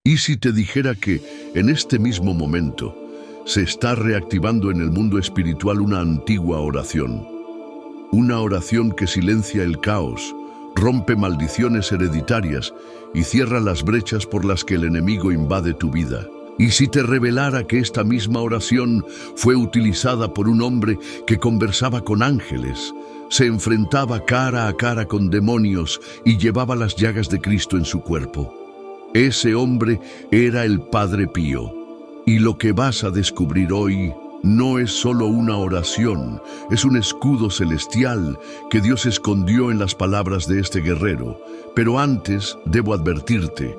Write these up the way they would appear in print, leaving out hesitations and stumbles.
¿Y si te dijera que en este mismo momento se está reactivando en el mundo espiritual una antigua oración? Una oración que silencia el caos, rompe maldiciones hereditarias y cierra las brechas por las que el enemigo invade tu vida. ¿Y si te revelara que esta misma oración fue utilizada por un hombre que conversaba con ángeles, se enfrentaba cara a cara con demonios y llevaba las llagas de Cristo en su cuerpo? Ese hombre era el Padre Pío. Y lo que vas a descubrir hoy no es solo una oración, es un escudo celestial que Dios escondió en las palabras de este guerrero. Pero antes debo advertirte,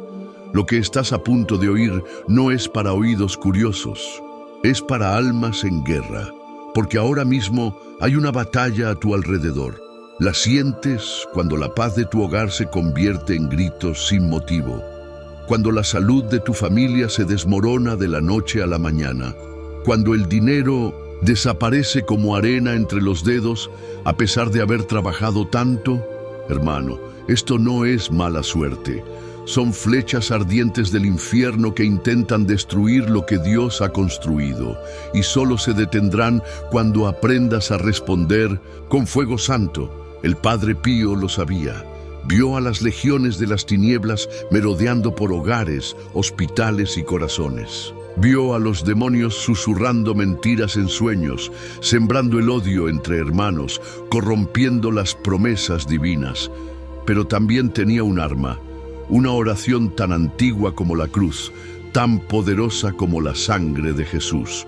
lo que estás a punto de oír no es para oídos curiosos, es para almas en guerra, porque ahora mismo hay una batalla a tu alrededor. La sientes cuando la paz de tu hogar se convierte en gritos sin motivo, cuando la salud de tu familia se desmorona de la noche a la mañana, cuando el dinero desaparece como arena entre los dedos a pesar de haber trabajado tanto. Hermano, esto no es mala suerte. Son flechas ardientes del infierno que intentan destruir lo que Dios ha construido, y solo se detendrán cuando aprendas a responder con fuego santo. El Padre Pío lo sabía. Vio a las legiones de las tinieblas merodeando por hogares, hospitales y corazones. Vio a los demonios susurrando mentiras en sueños, sembrando el odio entre hermanos, corrompiendo las promesas divinas. Pero también tenía un arma, una oración tan antigua como la cruz, tan poderosa como la sangre de Jesús.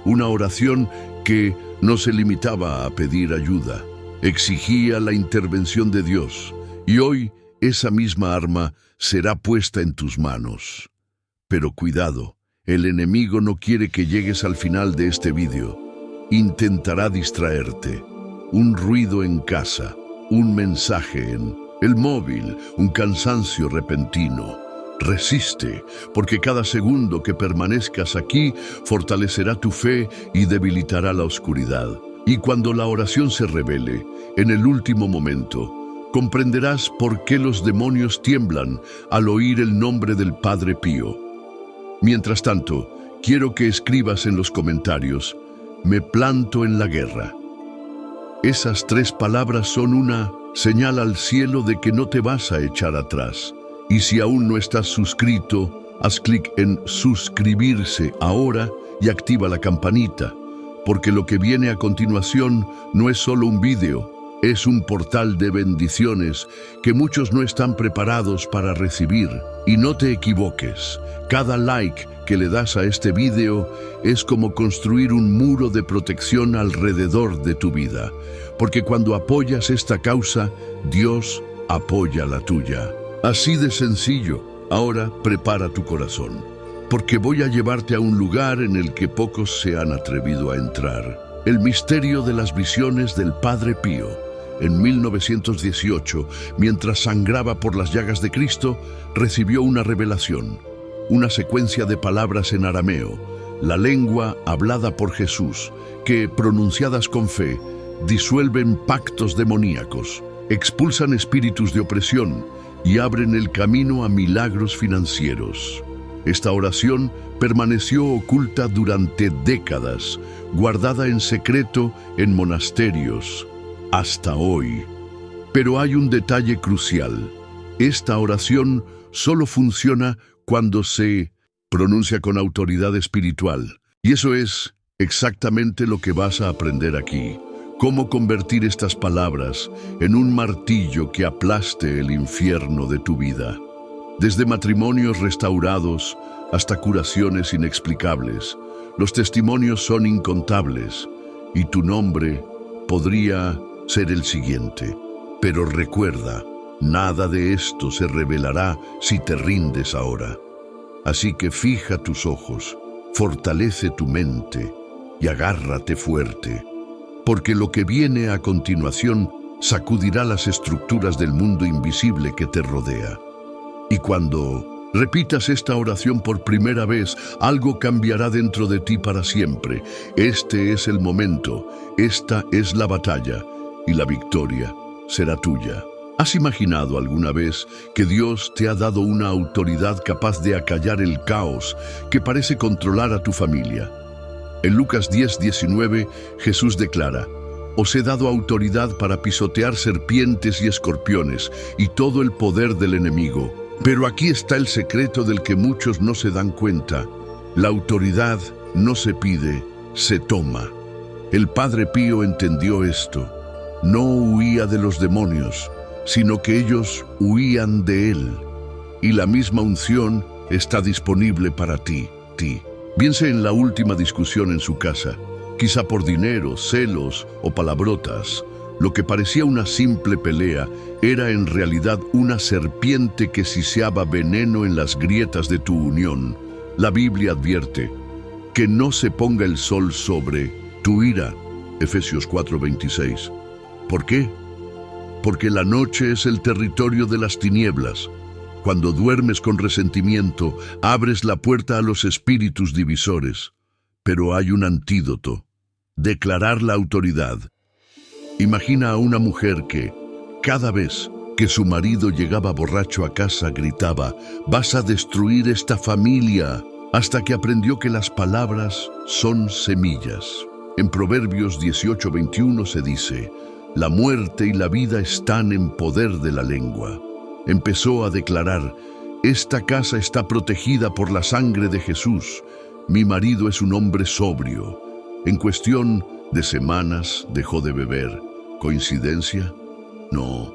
Una oración que no se limitaba a pedir ayuda, exigía la intervención de Dios. Y hoy esa misma arma será puesta en tus manos. Pero cuidado, el enemigo no quiere que llegues al final de este vídeo. Intentará distraerte. Un ruido en casa, un mensaje en el móvil, un cansancio repentino. Resiste, porque cada segundo que permanezcas aquí fortalecerá tu fe y debilitará la oscuridad. Y cuando la oración se revele, en el último momento, comprenderás por qué los demonios tiemblan al oír el nombre del Padre Pío. Mientras tanto, quiero que escribas en los comentarios: me planto en la guerra. Esas 3 palabras son una señal al cielo de que no te vas a echar atrás. Y si aún no estás suscrito, haz clic en suscribirse ahora y activa la campanita, porque lo que viene a continuación no es solo un vídeo, es un portal de bendiciones que muchos no están preparados para recibir. Y no te equivoques, cada like que le das a este vídeo es como construir un muro de protección alrededor de tu vida, porque cuando apoyas esta causa, Dios apoya la tuya. Así de sencillo. Ahora prepara tu corazón, porque voy a llevarte a un lugar en el que pocos se han atrevido a entrar. El misterio de las visiones del Padre Pío. En 1918, mientras sangraba por las llagas de Cristo, recibió una revelación, una secuencia de palabras en arameo, la lengua hablada por Jesús, que, pronunciadas con fe, disuelven pactos demoníacos, expulsan espíritus de opresión y abren el camino a milagros financieros. Esta oración permaneció oculta durante décadas, guardada en secreto en monasterios, hasta hoy. Pero hay un detalle crucial. Esta oración solo funciona cuando se pronuncia con autoridad espiritual. Y eso es exactamente lo que vas a aprender aquí. Cómo convertir estas palabras en un martillo que aplaste el infierno de tu vida. Desde matrimonios restaurados hasta curaciones inexplicables, los testimonios son incontables y tu nombre podría ser el siguiente. Pero recuerda, nada de esto se revelará si te rindes ahora. Así que fija tus ojos, fortalece tu mente y agárrate fuerte, porque lo que viene a continuación sacudirá las estructuras del mundo invisible que te rodea. Y cuando repitas esta oración por primera vez, algo cambiará dentro de ti para siempre. Este es el momento, esta es la batalla, y la victoria será tuya. ¿Has imaginado alguna vez que Dios te ha dado una autoridad capaz de acallar el caos que parece controlar a tu familia? En Lucas 10:19, Jesús declara: «Os he dado autoridad para pisotear serpientes y escorpiones y todo el poder del enemigo». Pero aquí está el secreto del que muchos no se dan cuenta. La autoridad no se pide, se toma. El Padre Pío entendió esto. No huía de los demonios, sino que ellos huían de él. Y la misma unción está disponible para ti. Piense en la última discusión en su casa, quizá por dinero, celos o palabrotas. Lo que parecía una simple pelea era en realidad una serpiente que siseaba veneno en las grietas de tu unión. La Biblia advierte que no se ponga el sol sobre tu ira. Efesios 4:26. ¿Por qué? Porque la noche es el territorio de las tinieblas. Cuando duermes con resentimiento, abres la puerta a los espíritus divisores. Pero hay un antídoto: declarar la autoridad. Imagina a una mujer que, cada vez que su marido llegaba borracho a casa, gritaba: «Vas a destruir esta familia», hasta que aprendió que las palabras son semillas. En Proverbios 18:21 se dice: «La muerte y la vida están en poder de la lengua». Empezó a declarar: «Esta casa está protegida por la sangre de Jesús. Mi marido es un hombre sobrio». En cuestión de semanas dejó de beber. ¿Coincidencia? No.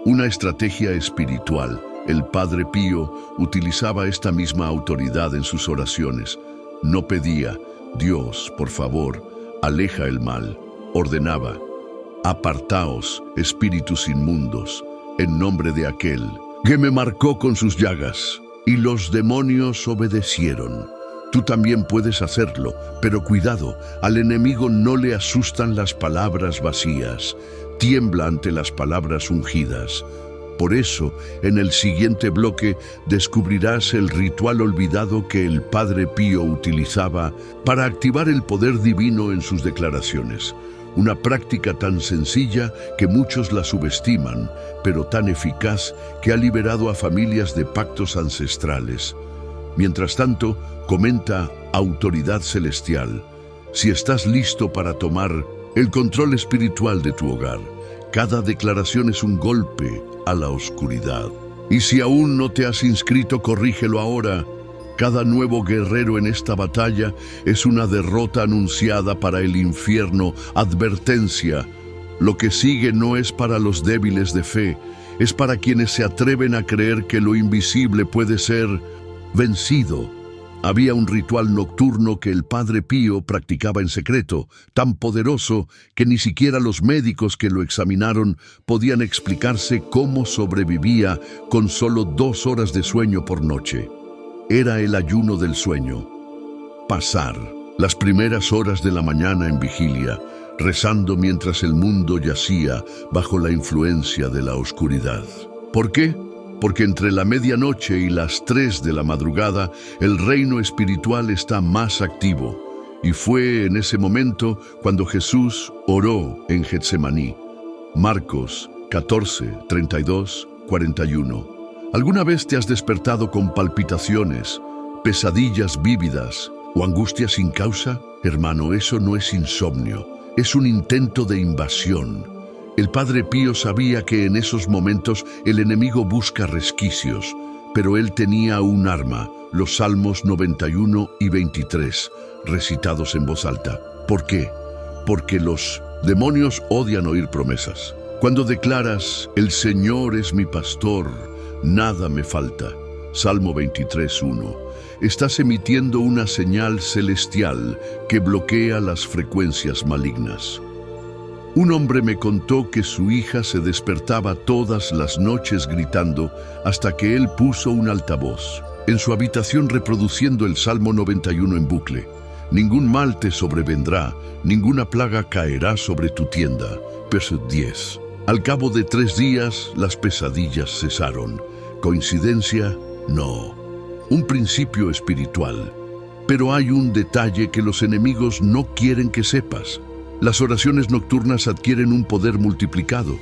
Una estrategia espiritual. El Padre Pío utilizaba esta misma autoridad en sus oraciones. No pedía: «Dios, por favor, aleja el mal». Ordenaba: «Apartaos, espíritus inmundos, en nombre de aquel que me marcó con sus llagas». Y los demonios obedecieron. Tú también puedes hacerlo, pero cuidado, al enemigo no le asustan las palabras vacías. Tiembla ante las palabras ungidas. Por eso, en el siguiente bloque descubrirás el ritual olvidado que el Padre Pío utilizaba para activar el poder divino en sus declaraciones. Una práctica tan sencilla que muchos la subestiman, pero tan eficaz que ha liberado a familias de pactos ancestrales. Mientras tanto, comenta Autoridad Celestial: si estás listo para tomar el control espiritual de tu hogar, cada declaración es un golpe a la oscuridad. Y si aún no te has inscrito, corrígelo ahora. Cada nuevo guerrero en esta batalla es una derrota anunciada para el infierno. Advertencia: lo que sigue no es para los débiles de fe, es para quienes se atreven a creer que lo invisible puede ser vencido. Había un ritual nocturno que el Padre Pío practicaba en secreto, tan poderoso que ni siquiera los médicos que lo examinaron podían explicarse cómo sobrevivía con solo 2 horas de sueño por noche. Era el ayuno del sueño. Pasar las primeras horas de la mañana en vigilia, rezando mientras el mundo yacía bajo la influencia de la oscuridad. ¿Por qué? Porque entre la medianoche y las 3 de la madrugada, el reino espiritual está más activo. Y fue en ese momento cuando Jesús oró en Getsemaní. Marcos 14, 32, 41. ¿Alguna vez te has despertado con palpitaciones, pesadillas vívidas o angustia sin causa? Hermano, eso no es insomnio, es un intento de invasión. El Padre Pío sabía que en esos momentos el enemigo busca resquicios, pero él tenía un arma: los Salmos 91 y 23, recitados en voz alta. ¿Por qué? Porque los demonios odian oír promesas. Cuando declaras: «El Señor es mi pastor, nada me falta», Salmo 23:1, estás emitiendo una señal celestial que bloquea las frecuencias malignas. Un hombre me contó que su hija se despertaba todas las noches gritando hasta que él puso un altavoz en su habitación reproduciendo el Salmo 91 en bucle. «Ningún mal te sobrevendrá, ninguna plaga caerá sobre tu tienda». Verso 10. Al cabo de 3 días, las pesadillas cesaron. ¿Coincidencia? No. Un principio espiritual. Pero hay un detalle que los enemigos no quieren que sepas. Las oraciones nocturnas adquieren un poder multiplicado.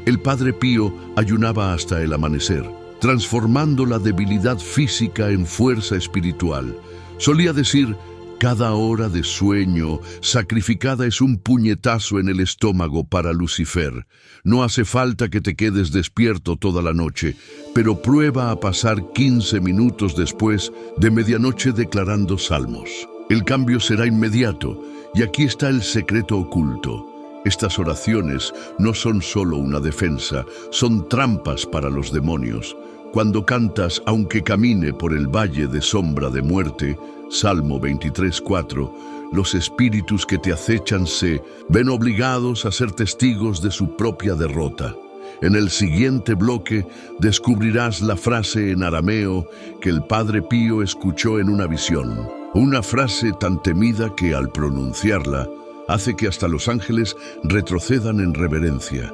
El Padre Pío ayunaba hasta el amanecer, transformando la debilidad física en fuerza espiritual. Solía decir: cada hora de sueño sacrificada es un puñetazo en el estómago para Lucifer. No hace falta que te quedes despierto toda la noche, pero prueba a pasar 15 minutos después de medianoche declarando salmos. El cambio será inmediato, y aquí está el secreto oculto. Estas oraciones no son solo una defensa, son trampas para los demonios. Cuando cantas aunque camine por el valle de sombra de muerte, Salmo 23:4, los espíritus que te acechan se ven obligados a ser testigos de su propia derrota. En el siguiente bloque descubrirás la frase en arameo que el Padre Pío escuchó en una visión. Una frase tan temida que al pronunciarla hace que hasta los ángeles retrocedan en reverencia.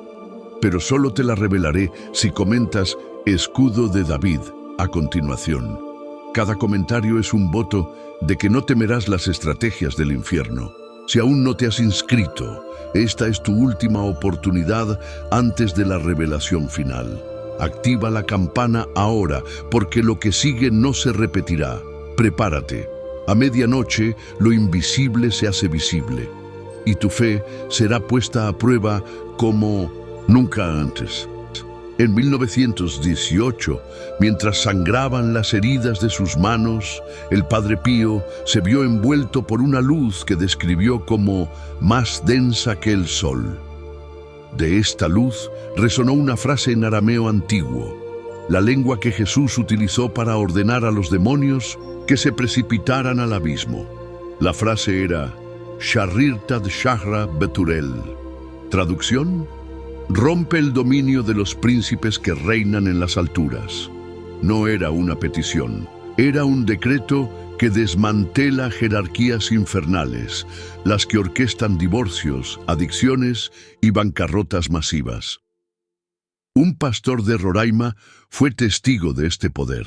Pero solo te la revelaré si comentas Escudo de David a continuación. Cada comentario es un voto de que no temerás las estrategias del infierno. Si aún no te has inscrito, esta es tu última oportunidad antes de la revelación final. Activa la campana ahora, porque lo que sigue no se repetirá. Prepárate. A medianoche, lo invisible se hace visible, y tu fe será puesta a prueba como nunca antes. En 1918, mientras sangraban las heridas de sus manos, el Padre Pío se vio envuelto por una luz que describió como más densa que el sol. De esta luz resonó una frase en arameo antiguo, la lengua que Jesús utilizó para ordenar a los demonios que se precipitaran al abismo. La frase era Sharirtad Shahra Beturel. Traducción: rompe el dominio de los príncipes que reinan en las alturas. No era una petición, era un decreto que desmantela jerarquías infernales, las que orquestan divorcios, adicciones y bancarrotas masivas. Un pastor de Roraima fue testigo de este poder.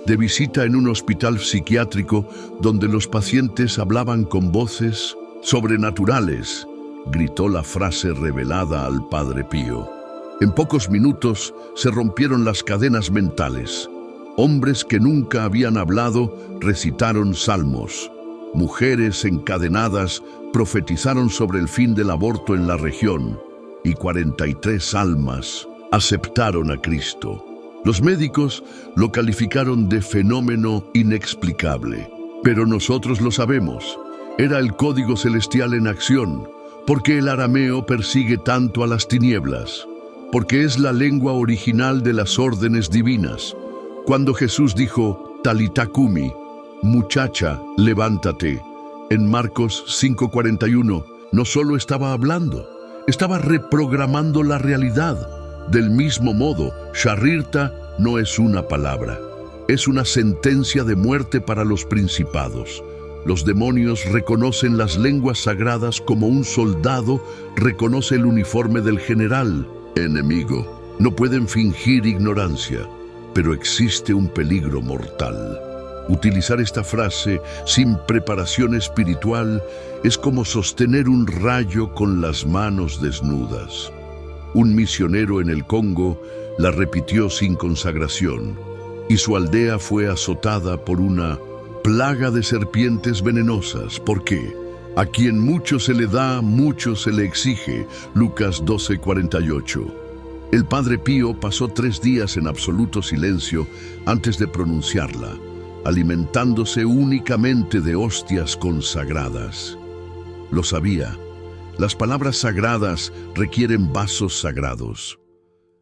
De visita en un hospital psiquiátrico donde los pacientes hablaban con voces sobrenaturales, gritó la frase revelada al Padre Pío. En pocos minutos se rompieron las cadenas mentales. Hombres que nunca habían hablado recitaron salmos. Mujeres encadenadas profetizaron sobre el fin del aborto en la región, y 43 almas aceptaron a Cristo. Los médicos lo calificaron de fenómeno inexplicable, pero nosotros lo sabemos. Era el código celestial en acción, porque el arameo persigue tanto a las tinieblas, porque es la lengua original de las órdenes divinas. Cuando Jesús dijo, Talita Cumi, muchacha, levántate, en Marcos 5:41, no solo estaba hablando, estaba reprogramando la realidad. Del mismo modo, Sharirta no es una palabra, es una sentencia de muerte para los principados. Los demonios reconocen las lenguas sagradas como un soldado reconoce el uniforme del general enemigo. No pueden fingir ignorancia, pero existe un peligro mortal. Utilizar esta frase sin preparación espiritual es como sostener un rayo con las manos desnudas. Un misionero en el Congo la repitió sin consagración, y su aldea fue azotada por una plaga de serpientes venenosas. ¿Por qué? A quien mucho se le da, mucho se le exige. Lucas 12:48. El Padre Pío pasó 3 días en absoluto silencio antes de pronunciarla, alimentándose únicamente de hostias consagradas. Lo sabía. Las palabras sagradas requieren vasos sagrados.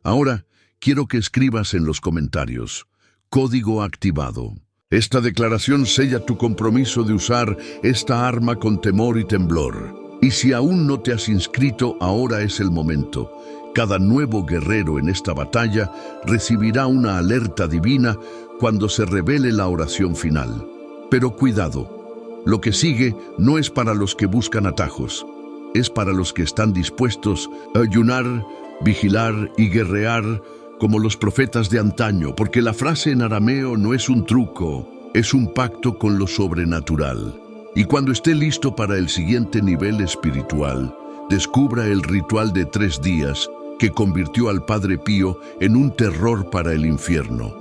Ahora, quiero que escribas en los comentarios: código activado. Esta declaración sella tu compromiso de usar esta arma con temor y temblor. Y si aún no te has inscrito, ahora es el momento. Cada nuevo guerrero en esta batalla recibirá una alerta divina cuando se revele la oración final. Pero cuidado, lo que sigue no es para los que buscan atajos. Es para los que están dispuestos a ayunar, vigilar y guerrear como los profetas de antaño, porque la frase en arameo no es un truco, es un pacto con lo sobrenatural. Y cuando esté listo para el siguiente nivel espiritual, descubra el ritual de 3 días que convirtió al Padre Pío en un terror para el infierno.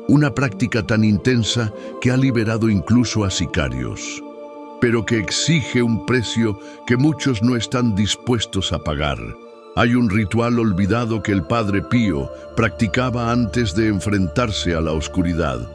Una práctica tan intensa que ha liberado incluso a sicarios, pero que exige un precio que muchos no están dispuestos a pagar. Hay un ritual olvidado que el Padre Pío practicaba antes de enfrentarse a la oscuridad.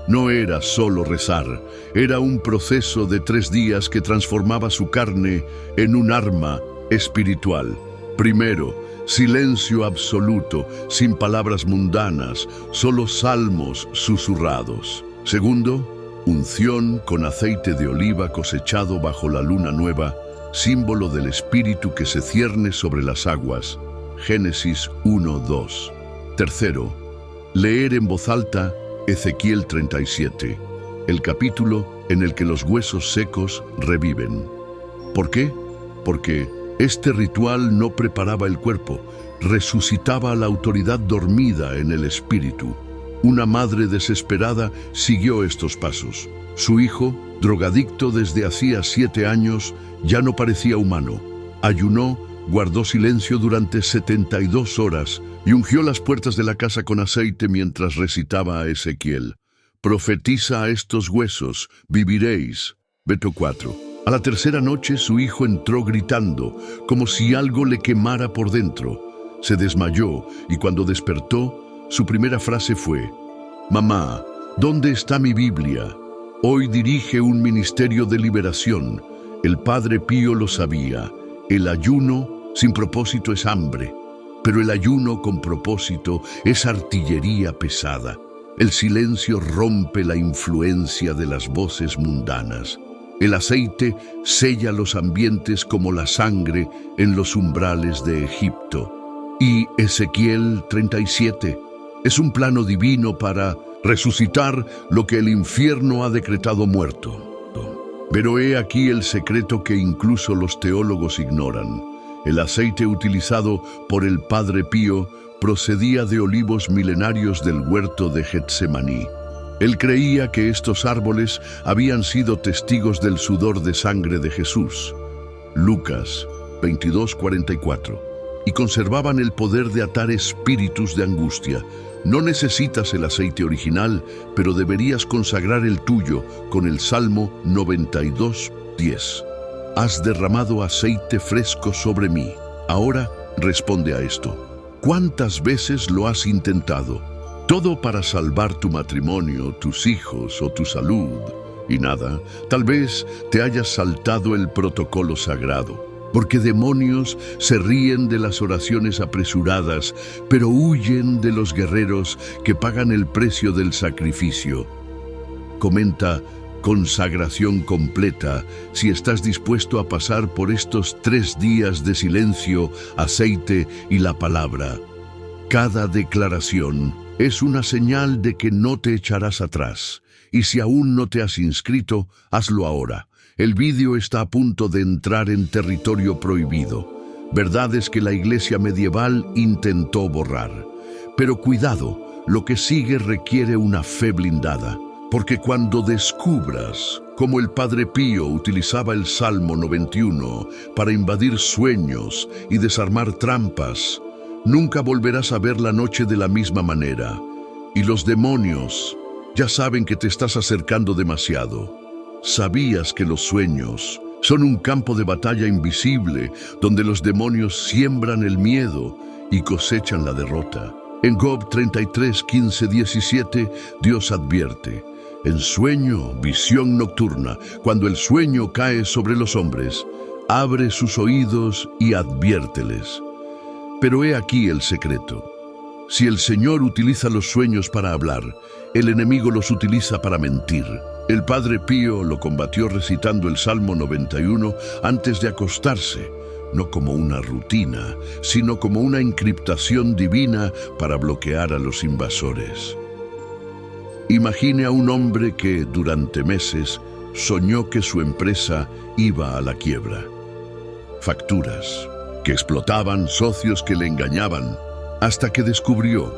No era solo rezar, era un proceso de 3 días que transformaba su carne en un arma espiritual. Primero, silencio absoluto, sin palabras mundanas, solo salmos susurrados. Segundo, unción con aceite de oliva cosechado bajo la luna nueva, símbolo del espíritu que se cierne sobre las aguas. Génesis 1:2. Tercero, leer en voz alta Ezequiel 37, el capítulo en el que los huesos secos reviven. ¿Por qué? Porque este ritual no preparaba el cuerpo, resucitaba a la autoridad dormida en el espíritu. Una madre desesperada siguió estos pasos. Su hijo, drogadicto desde hacía 7 años, ya no parecía humano. Ayunó, guardó silencio durante 72 horas y ungió las puertas de la casa con aceite mientras recitaba a Ezequiel. Profetiza a estos huesos, viviréis. Veto 4. A la tercera noche su hijo entró gritando, como si algo le quemara por dentro. Se desmayó y cuando despertó, su primera frase fue: «Mamá, ¿dónde está mi Biblia?». Hoy dirige un ministerio de liberación. El Padre Pío lo sabía. El ayuno sin propósito es hambre, pero el ayuno con propósito es artillería pesada. El silencio rompe la influencia de las voces mundanas. El aceite sella los ambientes como la sangre en los umbrales de Egipto. Y Ezequiel 37 es un plano divino para resucitar lo que el infierno ha decretado muerto. Pero he aquí el secreto que incluso los teólogos ignoran. El aceite utilizado por el Padre Pío procedía de olivos milenarios del huerto de Getsemaní. Él creía que estos árboles habían sido testigos del sudor de sangre de Jesús. Lucas 22:44. Y conservaban el poder de atar espíritus de angustia. No necesitas el aceite original, pero deberías consagrar el tuyo con el Salmo 92:10. Has derramado aceite fresco sobre mí. Ahora responde a esto. ¿Cuántas veces lo has intentado? Todo para salvar tu matrimonio, tus hijos o tu salud. Y nada, tal vez te hayas saltado el protocolo sagrado. Porque demonios se ríen de las oraciones apresuradas, pero huyen de los guerreros que pagan el precio del sacrificio. Comenta Consagración Completa si estás dispuesto a pasar por estos 3 días de silencio, aceite y la palabra. Cada declaración es una señal de que no te echarás atrás. Y si aún no te has inscrito, hazlo ahora. El vídeo está a punto de entrar en territorio prohibido. Verdades que la iglesia medieval intentó borrar. Pero cuidado, lo que sigue requiere una fe blindada. Porque cuando descubras cómo el Padre Pío utilizaba el Salmo 91 para invadir sueños y desarmar trampas, nunca volverás a ver la noche de la misma manera. Y los demonios ya saben que te estás acercando demasiado. ¿Sabías que los sueños son un campo de batalla invisible donde los demonios siembran el miedo y cosechan la derrota? En Job 33, 15, 17, Dios advierte: en sueño, visión nocturna, cuando el sueño cae sobre los hombres, abre sus oídos y adviérteles. Pero he aquí el secreto. Si el Señor utiliza los sueños para hablar, el enemigo los utiliza para mentir. El Padre Pío lo combatió recitando el Salmo 91 antes de acostarse, no como una rutina, sino como una encriptación divina para bloquear a los invasores. Imagine a un hombre que, durante meses, soñó que su empresa iba a la quiebra. Facturas que explotaban, socios que le engañaban, hasta que descubrió: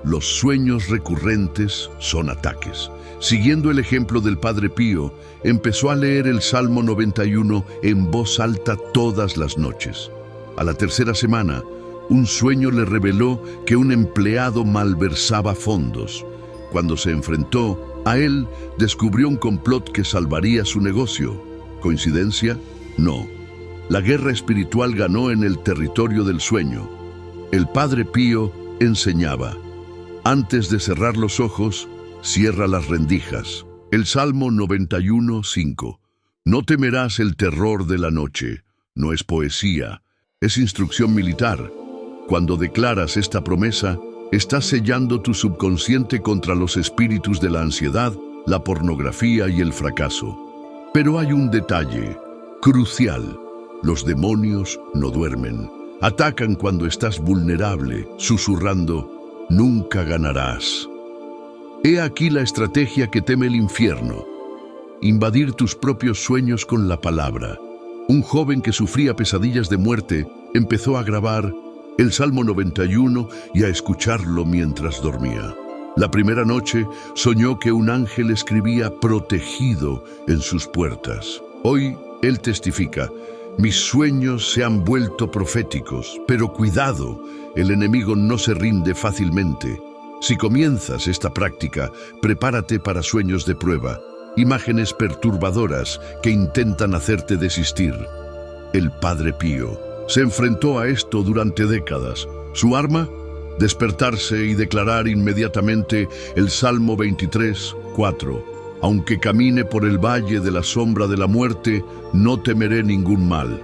los sueños recurrentes son ataques. Siguiendo el ejemplo del Padre Pío, empezó a leer el Salmo 91 en voz alta todas las noches. A la tercera semana, Un sueño le reveló que un empleado malversaba fondos. Cuando se enfrentó a él, descubrió un complot que salvaría su negocio. ¿Coincidencia? No. La guerra espiritual ganó en el territorio del sueño. El Padre Pío enseñaba: antes de cerrar los ojos, cierra las rendijas. El Salmo 91:5. No temerás el terror de la noche. No es poesía, es instrucción militar. Cuando declaras esta promesa, estás sellando tu subconsciente contra los espíritus de la ansiedad, la pornografía y el fracaso. Pero hay un detalle crucial. Los demonios no duermen. Atacan cuando estás vulnerable, susurrando: nunca ganarás. He aquí la estrategia que teme el infierno: invadir tus propios sueños con la palabra. Un joven que sufría pesadillas de muerte empezó a grabar el Salmo 91 y a escucharlo mientras dormía. La primera noche soñó que un ángel escribía protegido en sus puertas. Hoy él testifica: mis sueños se han vuelto proféticos, pero cuidado, el enemigo no se rinde fácilmente. Si comienzas esta práctica, prepárate para sueños de prueba, imágenes perturbadoras que intentan hacerte desistir. El Padre Pío se enfrentó a esto durante décadas. Su arma: despertarse y declarar inmediatamente el Salmo 23:4. Aunque camine por el valle de la sombra de la muerte, no temeré ningún mal.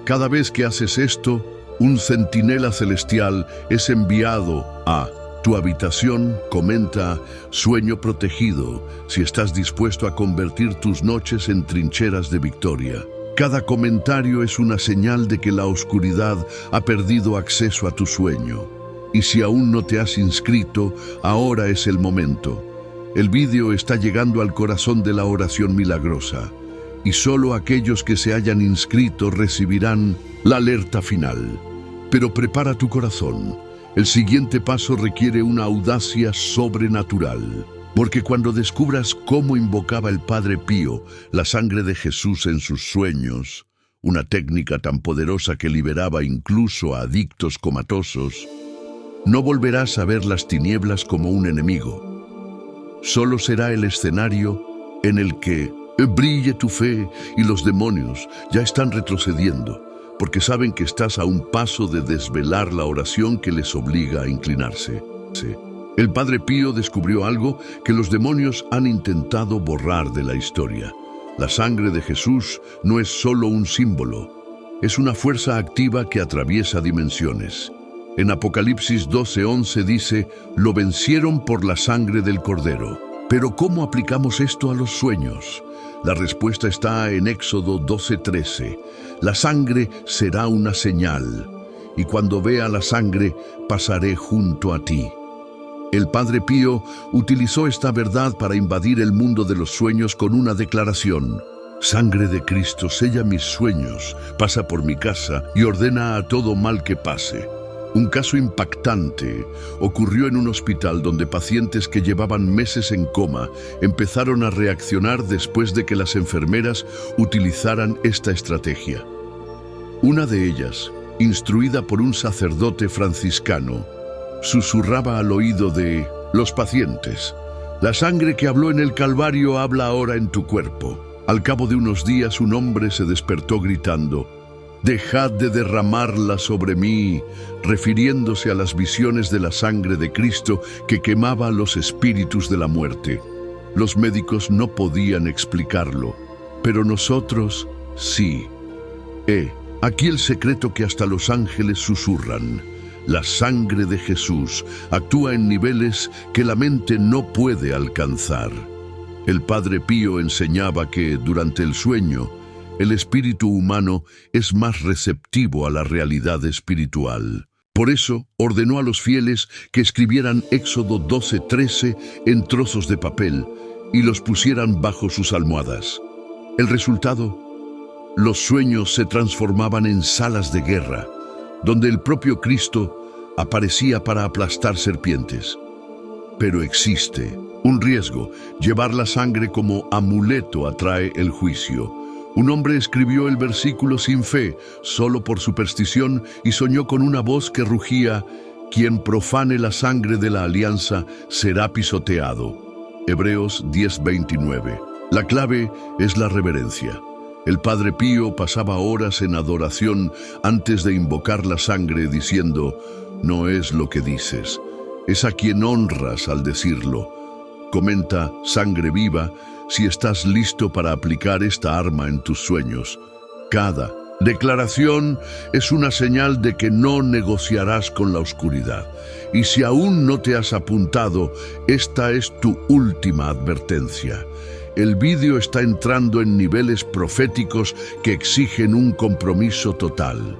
Cada vez que haces esto, un centinela celestial es enviado a tu habitación. Comenta: sueño protegido, si estás dispuesto a convertir tus noches en trincheras de victoria. Cada comentario es una señal de que la oscuridad ha perdido acceso a tu sueño. Y si aún no te has inscrito, ahora es el momento. El vídeo está llegando al corazón de la oración milagrosa, y solo aquellos que se hayan inscrito recibirán la alerta final. Pero prepara tu corazón. El siguiente paso requiere una audacia sobrenatural. Porque cuando descubras cómo invocaba el Padre Pío la sangre de Jesús en sus sueños, una técnica tan poderosa que liberaba incluso a adictos comatosos, no volverás a ver las tinieblas como un enemigo. Solo será el escenario en el que brille tu fe, y los demonios ya están retrocediendo, porque saben que estás a un paso de desvelar la oración que les obliga a inclinarse. El Padre Pío descubrió algo que los demonios han intentado borrar de la historia. La sangre de Jesús no es solo un símbolo, es una fuerza activa que atraviesa dimensiones. En Apocalipsis 12:11 dice: lo vencieron por la sangre del Cordero. Pero ¿cómo aplicamos esto a los sueños? La respuesta está en Éxodo 12:13. La sangre será una señal, y cuando vea la sangre, pasaré junto a ti. El Padre Pío utilizó esta verdad para invadir el mundo de los sueños con una declaración: sangre de Cristo sella mis sueños, pasa por mi casa y ordena a todo mal que pase. Un caso impactante ocurrió en un hospital donde pacientes que llevaban meses en coma empezaron a reaccionar después de que las enfermeras utilizaran esta estrategia. Una de ellas, instruida por un sacerdote franciscano, susurraba al oído de los pacientes: la sangre que habló en el Calvario habla ahora en tu cuerpo. Al cabo de unos días, un hombre se despertó gritando: dejad de derramarla sobre mí, refiriéndose a las visiones de la sangre de Cristo que quemaba a los espíritus de la muerte. Los médicos no podían explicarlo, pero nosotros sí. Aquí el secreto que hasta los ángeles susurran: la sangre de Jesús actúa en niveles que la mente no puede alcanzar. El Padre Pío enseñaba que, durante el sueño, el espíritu humano es más receptivo a la realidad espiritual. Por eso, ordenó a los fieles que escribieran Éxodo 12:13 en trozos de papel y los pusieran bajo sus almohadas. El resultado: los sueños se transformaban en salas de guerra, donde el propio Cristo aparecía para aplastar serpientes. Pero existe un riesgo: llevar la sangre como amuleto atrae el juicio. Un hombre escribió el versículo sin fe, solo por superstición, y soñó con una voz que rugía: quien profane la sangre de la alianza será pisoteado. Hebreos 10:29. La clave es la reverencia. El Padre Pío pasaba horas en adoración antes de invocar la sangre, diciendo: no es lo que dices, es a quien honras al decirlo. Comenta Sangre Viva si estás listo para aplicar esta arma en tus sueños. Cada declaración es una señal de que no negociarás con la oscuridad. Y si aún no te has apuntado, esta es tu última advertencia. El vídeo está entrando en niveles proféticos que exigen un compromiso total.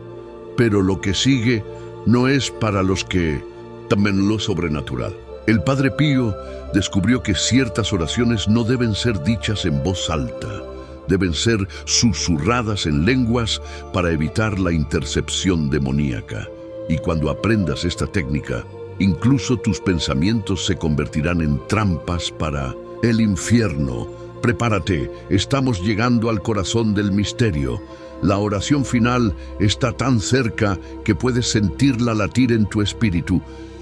Pero lo que sigue no es para los que temen lo sobrenatural. El Padre Pío descubrió que ciertas oraciones no deben ser dichas en voz alta. Deben ser susurradas en lenguas para evitar la intercepción demoníaca. Y cuando aprendas esta técnica, incluso tus pensamientos se convertirán en trampas para el infierno. Prepárate, estamos llegando al corazón del misterio. La oración final está tan cerca que puedes sentirla latir en tu espíritu,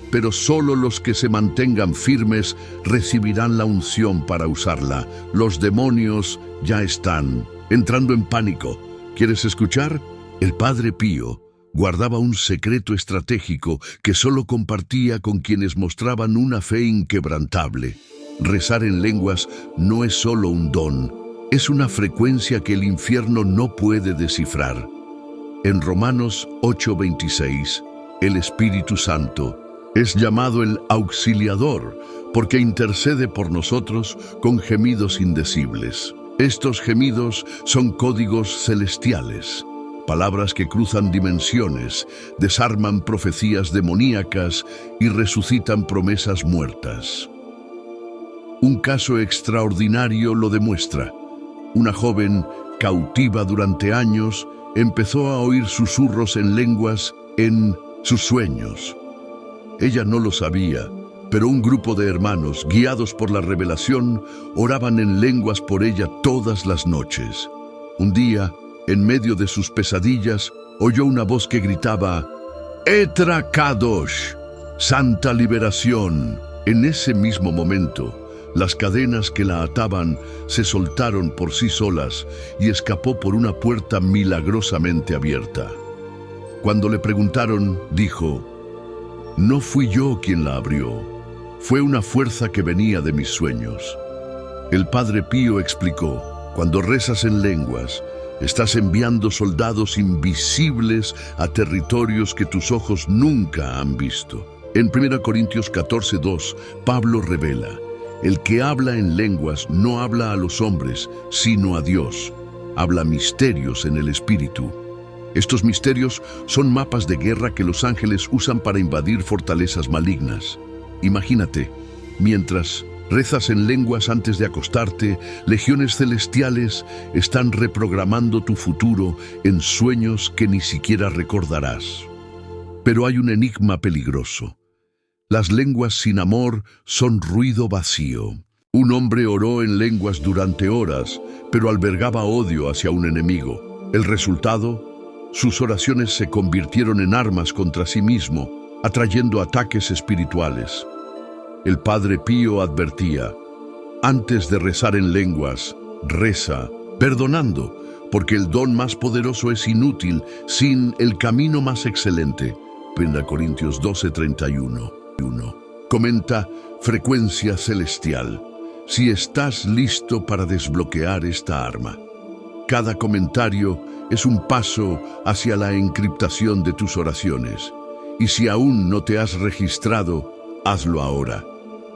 pero solo los que se mantengan firmes recibirán la unción para usarla. Los demonios ya están entrando en pánico. ¿Quieres escuchar? El Padre Pío guardaba un secreto estratégico que solo compartía con quienes mostraban una fe inquebrantable. Rezar en lenguas no es solo un don, es una frecuencia que el infierno no puede descifrar. En Romanos 8:26, el Espíritu Santo es llamado el Auxiliador porque intercede por nosotros con gemidos indecibles. Estos gemidos son códigos celestiales, palabras que cruzan dimensiones, desarman profecías demoníacas y resucitan promesas muertas. Un caso extraordinario lo demuestra. Una joven, cautiva durante años, empezó a oír susurros en lenguas en sus sueños. Ella no lo sabía, pero un grupo de hermanos, guiados por la revelación, oraban en lenguas por ella todas las noches. Un día, en medio de sus pesadillas, oyó una voz que gritaba: Etra Kadosh, Santa Liberación. En ese mismo momento, las cadenas que la ataban se soltaron por sí solas y escapó por una puerta milagrosamente abierta. Cuando le preguntaron, dijo: no fui yo quien la abrió, fue una fuerza que venía de mis sueños. El Padre Pío explicó: cuando rezas en lenguas, estás enviando soldados invisibles a territorios que tus ojos nunca han visto. En 1 Corintios 14:2, Pablo revela: el que habla en lenguas no habla a los hombres, sino a Dios. Habla misterios en el Espíritu. Estos misterios son mapas de guerra que los ángeles usan para invadir fortalezas malignas. Imagínate, mientras rezas en lenguas antes de acostarte, legiones celestiales están reprogramando tu futuro en sueños que ni siquiera recordarás. Pero hay un enigma peligroso. Las lenguas sin amor son ruido vacío. Un hombre oró en lenguas durante horas, pero albergaba odio hacia un enemigo. El resultado: sus oraciones se convirtieron en armas contra sí mismo, atrayendo ataques espirituales. El Padre Pío advertía: antes de rezar en lenguas, reza perdonando, porque el don más poderoso es inútil sin el camino más excelente. 1 Corintios 12:31. Comenta Frecuencia Celestial: si estás listo para desbloquear esta arma. Cada comentario es un paso hacia la encriptación de tus oraciones. Y si aún no te has registrado, hazlo ahora.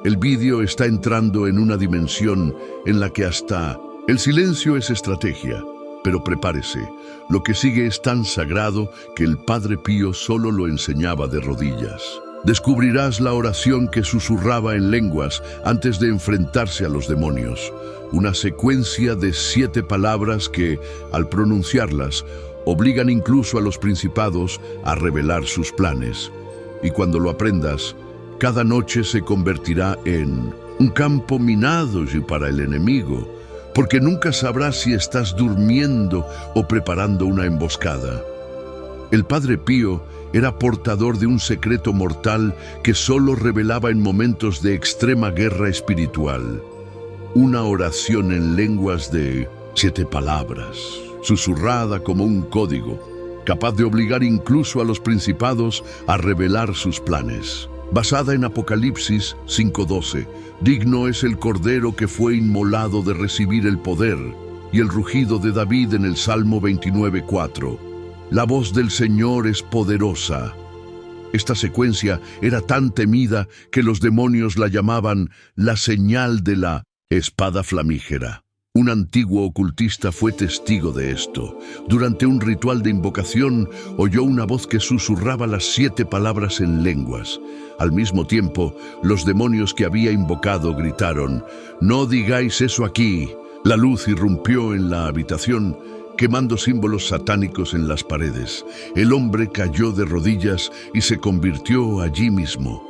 El vídeo está entrando en una dimensión en la que hasta el silencio es estrategia. Pero prepárese, lo que sigue es tan sagrado que el Padre Pío solo lo enseñaba de rodillas. Descubrirás la oración que susurraba en lenguas antes de enfrentarse a los demonios. Una secuencia de 7 palabras que, al pronunciarlas, obligan incluso a los principados a revelar sus planes. Y cuando lo aprendas, cada noche se convertirá en un campo minado para el enemigo, porque nunca sabrás si estás durmiendo o preparando una emboscada. El Padre Pío era portador de un secreto mortal que solo revelaba en momentos de extrema guerra espiritual. Una oración en lenguas de 7 palabras, susurrada como un código, capaz de obligar incluso a los principados a revelar sus planes. Basada en Apocalipsis 5:12, digno es el Cordero que fue inmolado de recibir el poder, y el rugido de David en el Salmo 29:4. La voz del Señor es poderosa. Esta secuencia era tan temida que los demonios la llamaban la señal de la espada flamígera. Un antiguo ocultista fue testigo de esto. Durante un ritual de invocación, oyó una voz que susurraba las 7 palabras en lenguas. Al mismo tiempo, los demonios que había invocado gritaron: «No digáis eso aquí». La luz irrumpió en la habitación, quemando símbolos satánicos en las paredes. El hombre cayó de rodillas y se convirtió allí mismo.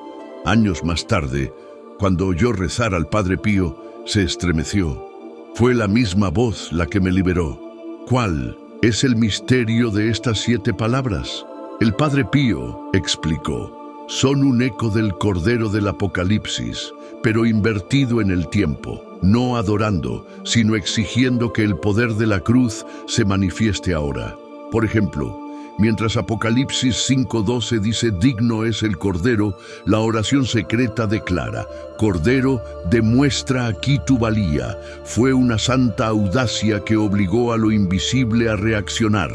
Años más tarde, cuando oyó rezar al Padre Pío, se estremeció. Fue la misma voz la que me liberó. ¿Cuál es el misterio de estas 7 palabras? El Padre Pío explicó: son un eco del Cordero del Apocalipsis, pero invertido en el tiempo, no adorando, sino exigiendo que el poder de la cruz se manifieste ahora. Por ejemplo, mientras Apocalipsis 5:12 dice «digno es el Cordero», la oración secreta declara: «Cordero, demuestra aquí tu valía». Fue una santa audacia que obligó a lo invisible a reaccionar,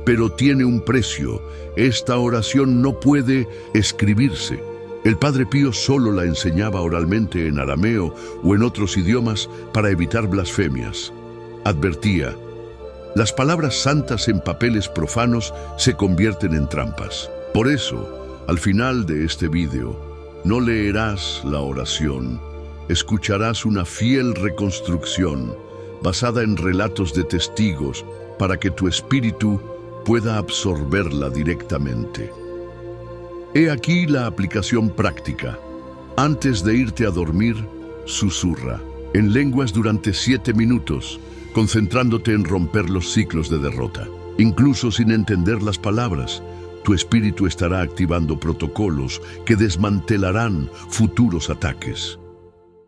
pero tiene un precio. Esta oración no puede escribirse. El Padre Pío solo la enseñaba oralmente en arameo o en otros idiomas para evitar blasfemias. Advertía: las palabras santas en papeles profanos se convierten en trampas. Por eso, al final de este vídeo, no leerás la oración, escucharás una fiel reconstrucción basada en relatos de testigos para que tu espíritu pueda absorberla directamente. He aquí la aplicación práctica. Antes de irte a dormir, susurra en lenguas durante 7 minutos, concentrándote en romper los ciclos de derrota. Incluso sin entender las palabras, tu espíritu estará activando protocolos que desmantelarán futuros ataques.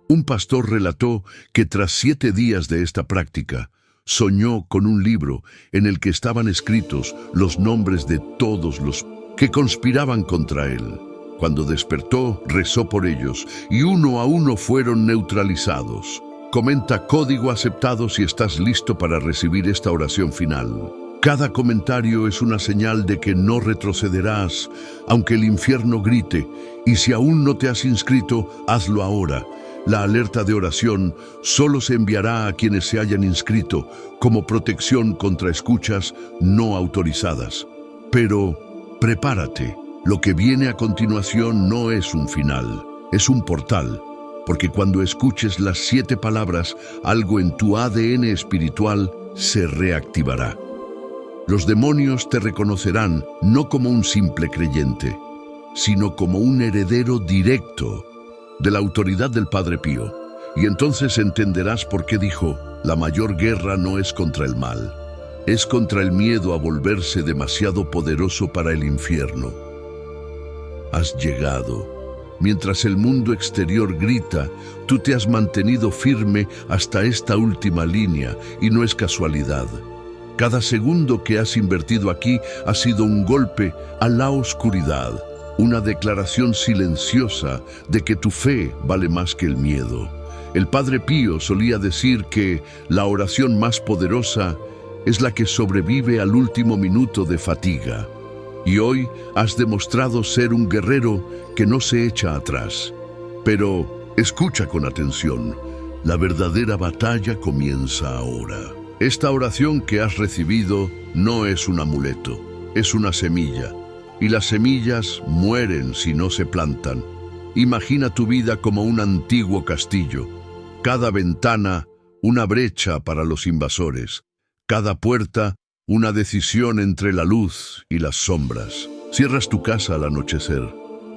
Un pastor relató que tras 7 días de esta práctica, soñó con un libro en el que estaban escritos los nombres de todos los que conspiraban contra él. Cuando despertó, rezó por ellos y uno a uno fueron neutralizados. Comenta código aceptado si estás listo para recibir esta oración final. Cada comentario es una señal de que no retrocederás, aunque el infierno grite, y si aún no te has inscrito, hazlo ahora. La alerta de oración solo se enviará a quienes se hayan inscrito, como protección contra escuchas no autorizadas. Pero prepárate, lo que viene a continuación no es un final, es un portal. Porque cuando escuches las 7 palabras, algo en tu ADN espiritual se reactivará. Los demonios te reconocerán no como un simple creyente, sino como un heredero directo de la autoridad del Padre Pío. Y entonces entenderás por qué dijo: la mayor guerra no es contra el mal, es contra el miedo a volverse demasiado poderoso para el infierno. Has llegado. Mientras el mundo exterior grita, tú te has mantenido firme hasta esta última línea, y no es casualidad. Cada segundo que has invertido aquí ha sido un golpe a la oscuridad, una declaración silenciosa de que tu fe vale más que el miedo. El Padre Pío solía decir que la oración más poderosa es la que sobrevive al último minuto de fatiga. Y hoy has demostrado ser un guerrero que no se echa atrás. Pero escucha con atención, la verdadera batalla comienza ahora. Esta oración que has recibido no es un amuleto, es una semilla. Y las semillas mueren si no se plantan. Imagina tu vida como un antiguo castillo. Cada ventana, una brecha para los invasores. Cada puerta, una decisión entre la luz y las sombras. Cierras tu casa al anochecer,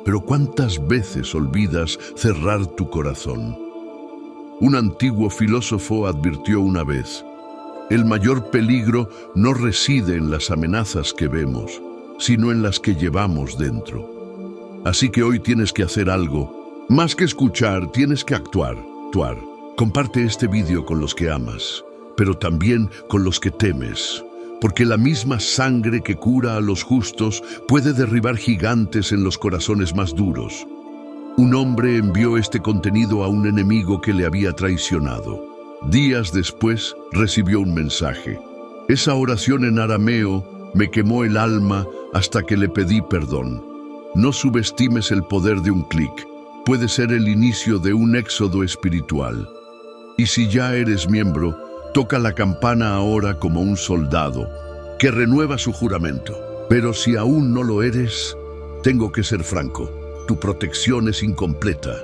pero ¿cuántas veces olvidas cerrar tu corazón? Un antiguo filósofo advirtió una vez: el mayor peligro no reside en las amenazas que vemos, sino en las que llevamos dentro. Así que hoy tienes que hacer algo. Más que escuchar, tienes que actuar. Comparte este vídeo con los que amas, pero también con los que temes, porque la misma sangre que cura a los justos puede derribar gigantes en los corazones más duros. Un hombre envió este contenido a un enemigo que le había traicionado. Días después recibió un mensaje. Esa oración en arameo me quemó el alma hasta que le pedí perdón. No subestimes el poder de un clic. Puede ser el inicio de un éxodo espiritual. Y si ya eres miembro, toca la campana ahora como un soldado que renueva su juramento. Pero si aún no lo eres, tengo que ser franco. Tu protección es incompleta.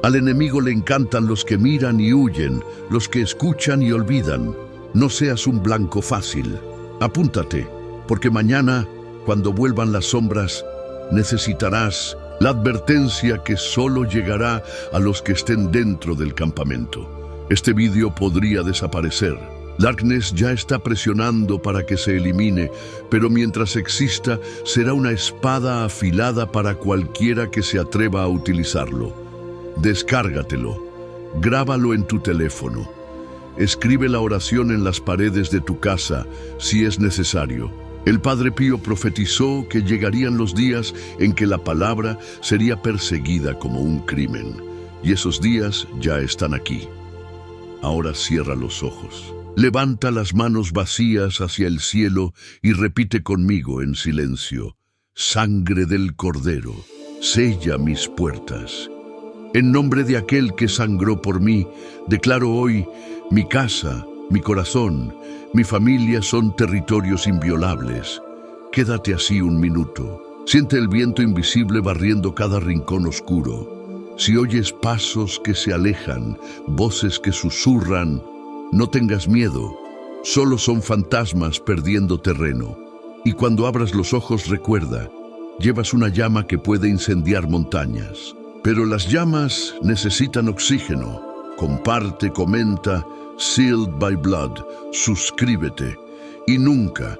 Al enemigo le encantan los que miran y huyen, los que escuchan y olvidan. No seas un blanco fácil. Apúntate, porque mañana, cuando vuelvan las sombras, necesitarás la advertencia que solo llegará a los que estén dentro del campamento. Este vídeo podría desaparecer. Darkness ya está presionando para que se elimine, pero mientras exista, será una espada afilada para cualquiera que se atreva a utilizarlo. Descárgatelo, grábalo en tu teléfono. Escribe la oración en las paredes de tu casa, si es necesario. El Padre Pío profetizó que llegarían los días en que la palabra sería perseguida como un crimen. Y esos días ya están aquí. Ahora cierra los ojos. Levanta las manos vacías hacia el cielo y repite conmigo en silencio: sangre del Cordero, sella mis puertas. En nombre de aquel que sangró por mí, declaro hoy: mi casa, mi corazón, mi familia son territorios inviolables. Quédate así un minuto. Siente el viento invisible barriendo cada rincón oscuro. Si oyes pasos que se alejan, voces que susurran, no tengas miedo, solo son fantasmas perdiendo terreno. Y cuando abras los ojos, recuerda, llevas una llama que puede incendiar montañas. Pero las llamas necesitan oxígeno. Comparte, comenta, Sealed by Blood, suscríbete. Y nunca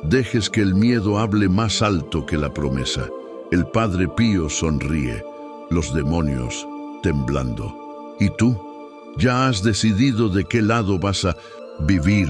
dejes que el miedo hable más alto que la promesa. El Padre Pío sonríe, los demonios temblando. ¿Y tú? ¿Ya has decidido de qué lado vas a vivir?